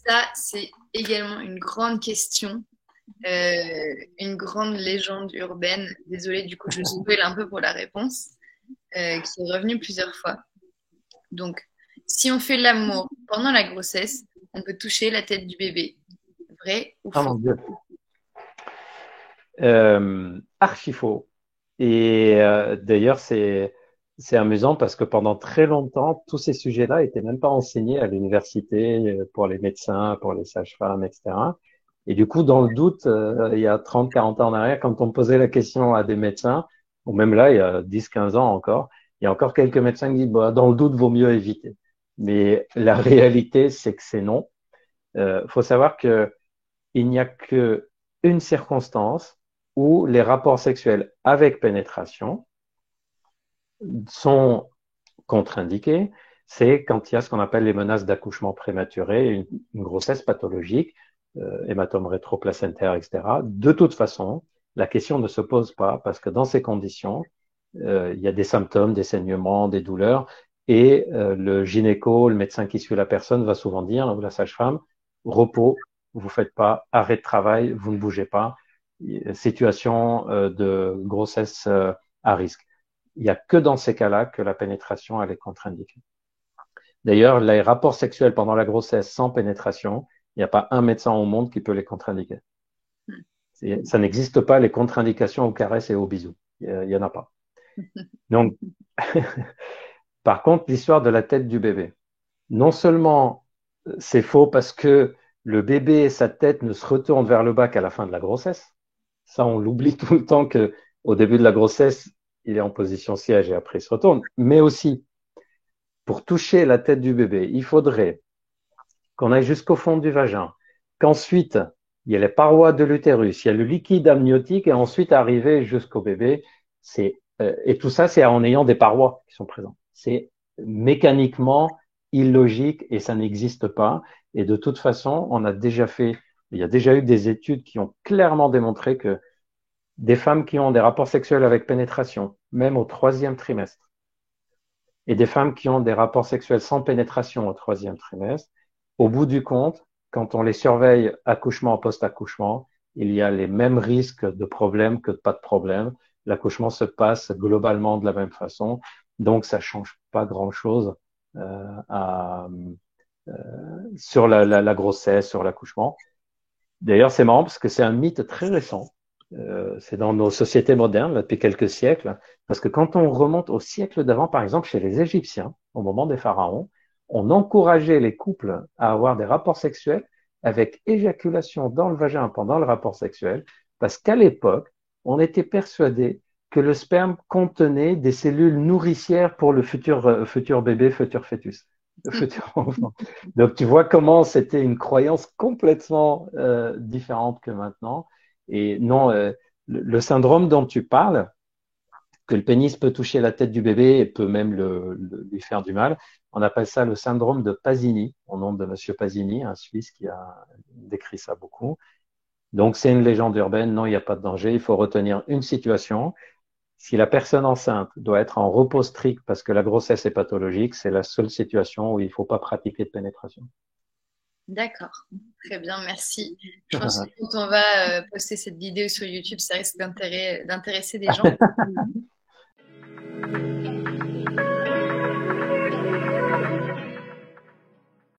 Ça, c'est également une grande question, une grande légende urbaine. Désolée, du coup, je spoil un peu pour la réponse, qui est revenue plusieurs fois. Donc, si on fait l'amour pendant la grossesse, on peut toucher la tête du bébé. Vrai ou Ah faux? mon Dieu. Archi faux. Et d'ailleurs, c'est amusant parce que pendant très longtemps, tous ces sujets-là étaient même pas enseignés à l'université pour les médecins, pour les sages-femmes, etc. Et du coup, dans le doute, il y a 30, 40 ans en arrière, quand on posait la question à des médecins, ou même là, il y a 10, 15 ans encore, il y a encore quelques médecins qui disent, bah, dans le doute, vaut mieux éviter. Mais la réalité, c'est que c'est non. Faut savoir que il n'y a que une circonstance où les rapports sexuels avec pénétration sont contre-indiqués, c'est quand il y a ce qu'on appelle les menaces d'accouchement prématuré, une grossesse pathologique, hématome rétroplacentaire, etc. De toute façon, la question ne se pose pas parce que dans ces conditions, il y a des symptômes, des saignements, des douleurs, et le gynéco, le médecin qui suit la personne va souvent dire, ou la sage-femme, repos, vous faites pas, arrêt de travail, vous ne bougez pas, situation de grossesse à risque. Il n'y a que dans ces cas-là que la pénétration elle est contre-indiquée. D'ailleurs, les rapports sexuels pendant la grossesse sans pénétration, il n'y a pas un médecin au monde qui peut les contre-indiquer. Ça n'existe pas, les contre-indications aux caresses et aux bisous. Il n'y en a pas. Donc, par contre, l'histoire de la tête du bébé. Non seulement c'est faux parce que le bébé et sa tête ne se retournent vers le bas qu'à la fin de la grossesse. Ça, on l'oublie tout le temps que au début de la grossesse, il est en position siège et après il se retourne. Mais aussi, pour toucher la tête du bébé, il faudrait qu'on aille jusqu'au fond du vagin, qu'ensuite, il y ait les parois de l'utérus, il y a le liquide amniotique et ensuite arriver jusqu'au bébé. Et tout ça, c'est en ayant des parois qui sont présentes. C'est mécaniquement illogique et ça n'existe pas. Et de toute façon, il y a déjà eu des études qui ont clairement démontré que des femmes qui ont des rapports sexuels avec pénétration, même au troisième trimestre, et des femmes qui ont des rapports sexuels sans pénétration au troisième trimestre, au bout du compte, quand on les surveille accouchement, post-accouchement, il y a les mêmes risques de problèmes que de pas de problème. L'accouchement se passe globalement de la même façon, donc ça change pas grand-chose à, euh, sur la grossesse, sur l'accouchement. D'ailleurs, c'est marrant parce que c'est un mythe très récent. C'est dans nos sociétés modernes, là, depuis quelques siècles. Parce que quand on remonte au siècle d'avant, par exemple, chez les Égyptiens, au moment des pharaons, on encourageait les couples à avoir des rapports sexuels avec éjaculation dans le vagin pendant le rapport sexuel, parce qu'à l'époque, on était persuadé que le sperme contenait des cellules nourricières pour le futur bébé, futur fœtus, le futur enfant. Donc tu vois comment c'était une croyance complètement différente que maintenant. Et non, le syndrome dont tu parles, que le pénis peut toucher la tête du bébé et peut même lui faire du mal, on appelle ça le syndrome de Pasini, au nom de Monsieur Pasini, un Suisse qui a décrit ça beaucoup. Donc c'est une légende urbaine, non, il n'y a pas de danger, il faut retenir une situation. Si la personne enceinte doit être en repos strict parce que la grossesse est pathologique, c'est la seule situation où il ne faut pas pratiquer de pénétration. D'accord. Très bien, merci. Je pense que quand on va poster cette vidéo sur YouTube, ça risque d'intéresser des gens.